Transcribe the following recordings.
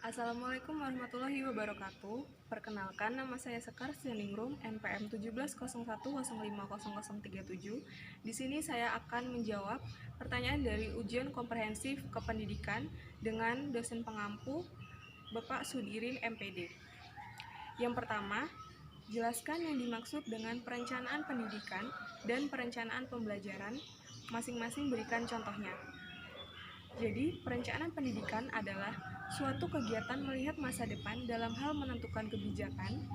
Assalamualaikum warahmatullahi wabarakatuh. Perkenalkan, nama saya Sekar Sianingrum, NPM 1701050037. Di sini saya akan menjawab pertanyaan dari ujian komprehensif kependidikan dengan dosen pengampu Bapak Sudirin MPD. Yang pertama, jelaskan yang dimaksud dengan perencanaan pendidikan dan perencanaan pembelajaran. Masing-masing berikan contohnya. Jadi, perencanaan pendidikan adalah suatu kegiatan melihat masa depan dalam hal menentukan kebijakan,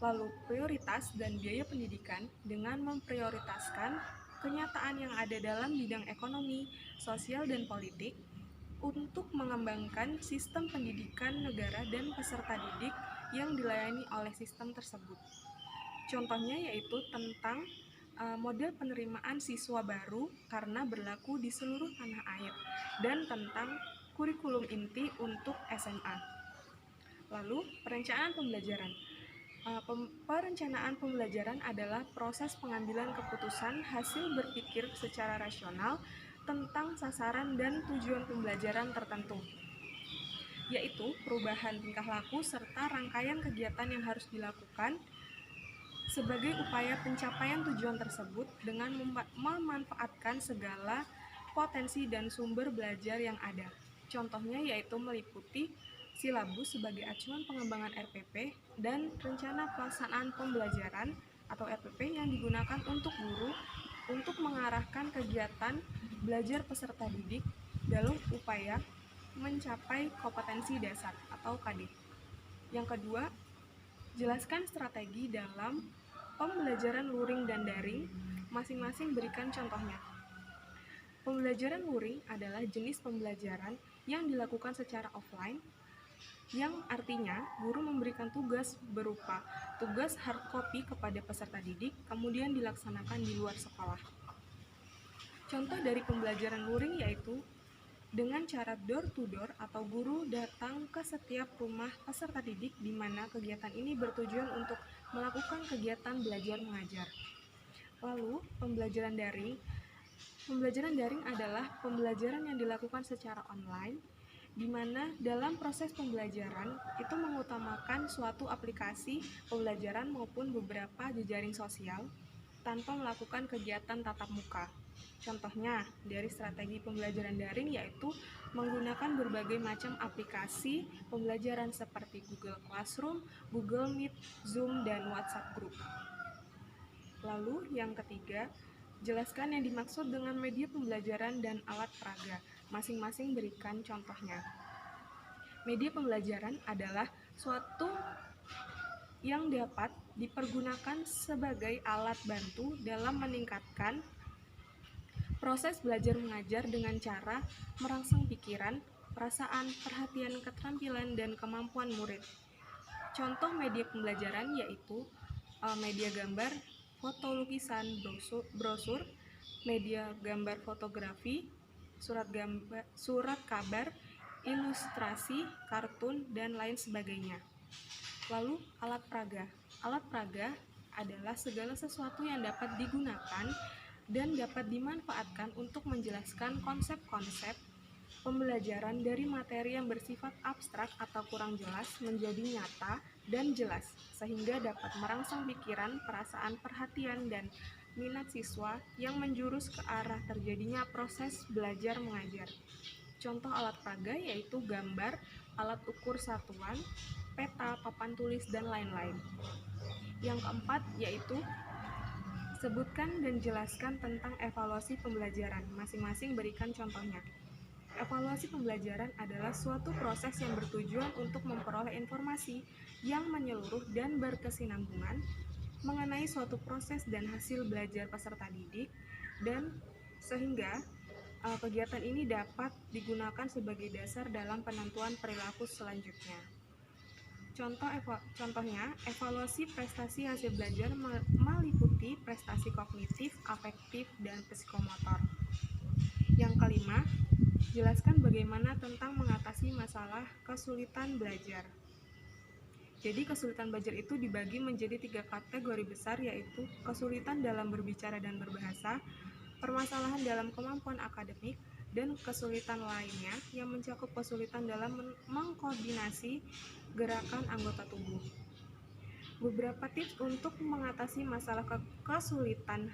lalu prioritas dan biaya pendidikan dengan memprioritaskan kenyataan yang ada dalam bidang ekonomi, sosial, dan politik untuk mengembangkan sistem pendidikan negara dan peserta didik yang dilayani oleh sistem tersebut. Contohnya yaitu tentang model penerimaan siswa baru karena berlaku di seluruh tanah air dan tentang kurikulum inti untuk SMA. Lalu, perencanaan pembelajaran. Perencanaan pembelajaran adalah proses pengambilan keputusan hasil berpikir secara rasional tentang sasaran dan tujuan pembelajaran tertentu, yaitu perubahan tingkah laku serta rangkaian kegiatan yang harus dilakukan sebagai upaya pencapaian tujuan tersebut dengan memanfaatkan segala potensi dan sumber belajar yang ada. Contohnya yaitu meliputi silabus sebagai acuan pengembangan RPP dan rencana pelaksanaan pembelajaran atau RPP yang digunakan untuk guru untuk mengarahkan kegiatan belajar peserta didik dalam upaya mencapai kompetensi dasar atau KD. Yang kedua, jelaskan strategi dalam pembelajaran luring dan daring, masing-masing berikan contohnya. Pembelajaran luring adalah jenis pembelajaran yang dilakukan secara offline, yang artinya guru memberikan tugas berupa tugas hard copy kepada peserta didik, kemudian dilaksanakan di luar sekolah. Contoh dari pembelajaran luring yaitu dengan cara door to door atau guru datang ke setiap rumah peserta didik di mana kegiatan ini bertujuan untuk melakukan kegiatan belajar mengajar. Lalu, pembelajaran daring. Pembelajaran daring adalah pembelajaran yang dilakukan secara online, di mana dalam proses pembelajaran itu mengutamakan suatu aplikasi pembelajaran maupun beberapa jejaring sosial tanpa melakukan kegiatan tatap muka. Contohnya, dari strategi pembelajaran daring yaitu menggunakan berbagai macam aplikasi pembelajaran seperti Google Classroom, Google Meet, Zoom, dan WhatsApp Group. Lalu, yang ketiga, jelaskan yang dimaksud dengan media pembelajaran dan alat peraga. Masing-masing berikan contohnya. Media pembelajaran adalah suatu yang dapat dipergunakan sebagai alat bantu dalam meningkatkan proses belajar mengajar dengan cara merangsang pikiran, perasaan, perhatian, keterampilan, dan kemampuan murid. Contoh media pembelajaran yaitu media gambar, foto lukisan, brosur, media gambar fotografi, surat kabar, ilustrasi, kartun, dan lain sebagainya. Lalu, alat peraga. Alat peraga adalah segala sesuatu yang dapat digunakan dan dapat dimanfaatkan untuk menjelaskan konsep-konsep pembelajaran dari materi yang bersifat abstrak atau kurang jelas menjadi nyata dan jelas, sehingga dapat merangsang pikiran, perasaan, perhatian, dan minat siswa yang menjurus ke arah terjadinya proses belajar mengajar. Contoh alat peraga yaitu gambar, alat ukur satuan, peta, papan tulis, dan lain-lain. Yang keempat yaitu sebutkan dan jelaskan tentang evaluasi pembelajaran. Masing-masing berikan contohnya. Evaluasi pembelajaran adalah suatu proses yang bertujuan untuk memperoleh informasi yang menyeluruh dan berkesinambungan mengenai suatu proses dan hasil belajar peserta didik, dan sehingga kegiatan ini dapat digunakan sebagai dasar dalam penentuan perilaku selanjutnya. Contohnya, evaluasi prestasi hasil belajar meliputi prestasi kognitif, afektif, dan psikomotor. Yang kelima, jelaskan bagaimana tentang mengatasi masalah kesulitan belajar. Jadi, kesulitan belajar itu dibagi menjadi 3 kategori besar, yaitu kesulitan dalam berbicara dan berbahasa, permasalahan dalam kemampuan akademik, dan kesulitan lainnya yang mencakup kesulitan dalam mengkoordinasi gerakan anggota tubuh. Beberapa tips untuk mengatasi masalah kesulitan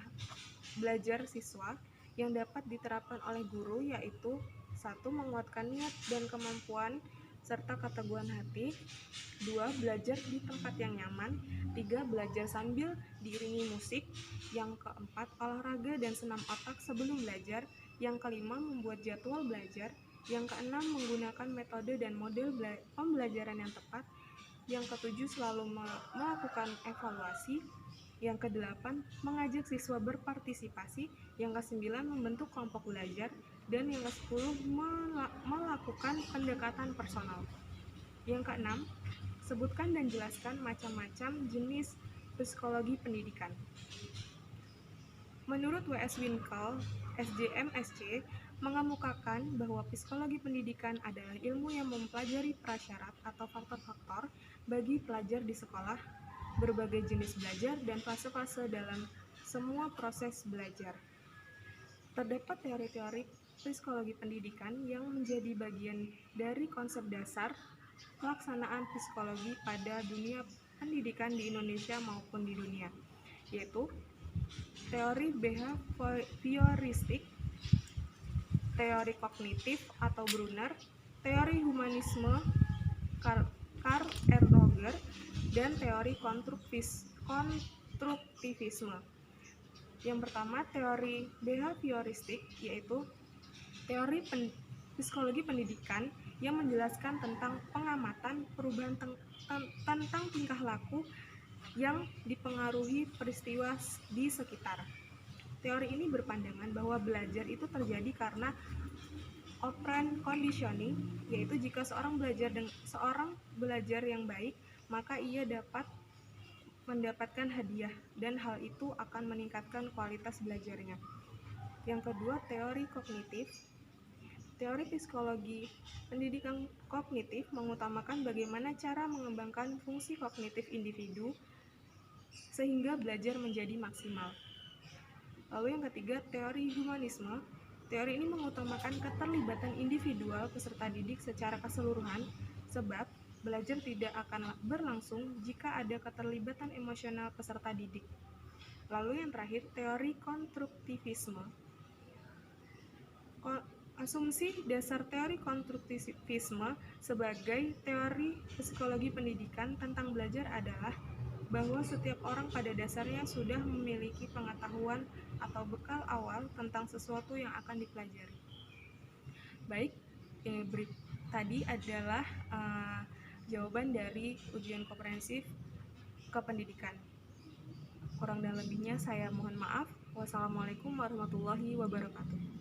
belajar siswa yang dapat diterapkan oleh guru yaitu: 1. Menguatkan niat dan kemampuan serta keteguhan hati. 2. Belajar di tempat yang nyaman. 3. Belajar sambil diiringi musik. Yang keempat, olahraga dan senam otak sebelum belajar. Yang kelima, membuat jadwal belajar. Yang keenam, menggunakan metode dan model pembelajaran yang tepat. Yang ketujuh, selalu melakukan evaluasi. Yang kedelapan, mengajak siswa berpartisipasi. Yang kesembilan, membentuk kelompok belajar. Dan yang kesepuluh, melakukan pendekatan personal. Yang keenam, sebutkan dan jelaskan macam-macam jenis psikologi pendidikan. Menurut W.S. Winkel, SJMSC, mengemukakan bahwa psikologi pendidikan adalah ilmu yang mempelajari prasyarat atau faktor-faktor bagi pelajar di sekolah, berbagai jenis belajar, dan fase-fase dalam semua proses belajar. Terdapat teori-teori psikologi pendidikan yang menjadi bagian dari konsep dasar pelaksanaan psikologi pada dunia pendidikan di Indonesia maupun di dunia, yaitu teori behavioristik, teori kognitif atau Brunner, teori humanisme Karl R. Roger, dan teori konstruktivisme. Yang pertama, teori behavioristik, yaitu teori psikologi pendidikan yang menjelaskan tentang pengamatan perubahan tentang tingkah laku yang dipengaruhi peristiwa di sekitar. Teori ini berpandangan bahwa belajar itu terjadi karena operant conditioning, yaitu jika seorang belajar yang baik, maka ia dapat mendapatkan hadiah dan hal itu akan meningkatkan kualitas belajarnya. Yang kedua, teori kognitif. Teori psikologi pendidikan kognitif mengutamakan bagaimana cara mengembangkan fungsi kognitif individu sehingga belajar menjadi maksimal. Lalu yang ketiga, teori humanisme. Teori ini mengutamakan keterlibatan individual peserta didik secara keseluruhan, sebab belajar tidak akan berlangsung jika ada keterlibatan emosional peserta didik. Lalu yang terakhir, teori konstruktivisme. Asumsi dasar teori konstruktivisme sebagai teori psikologi pendidikan tentang belajar adalah bahwa setiap orang pada dasarnya sudah memiliki pengetahuan atau bekal awal tentang sesuatu yang akan dipelajari. Baik, tadi adalah jawaban dari ujian komprehensif kependidikan. Kurang dan lebihnya saya mohon maaf. Wassalamualaikum warahmatullahi wabarakatuh.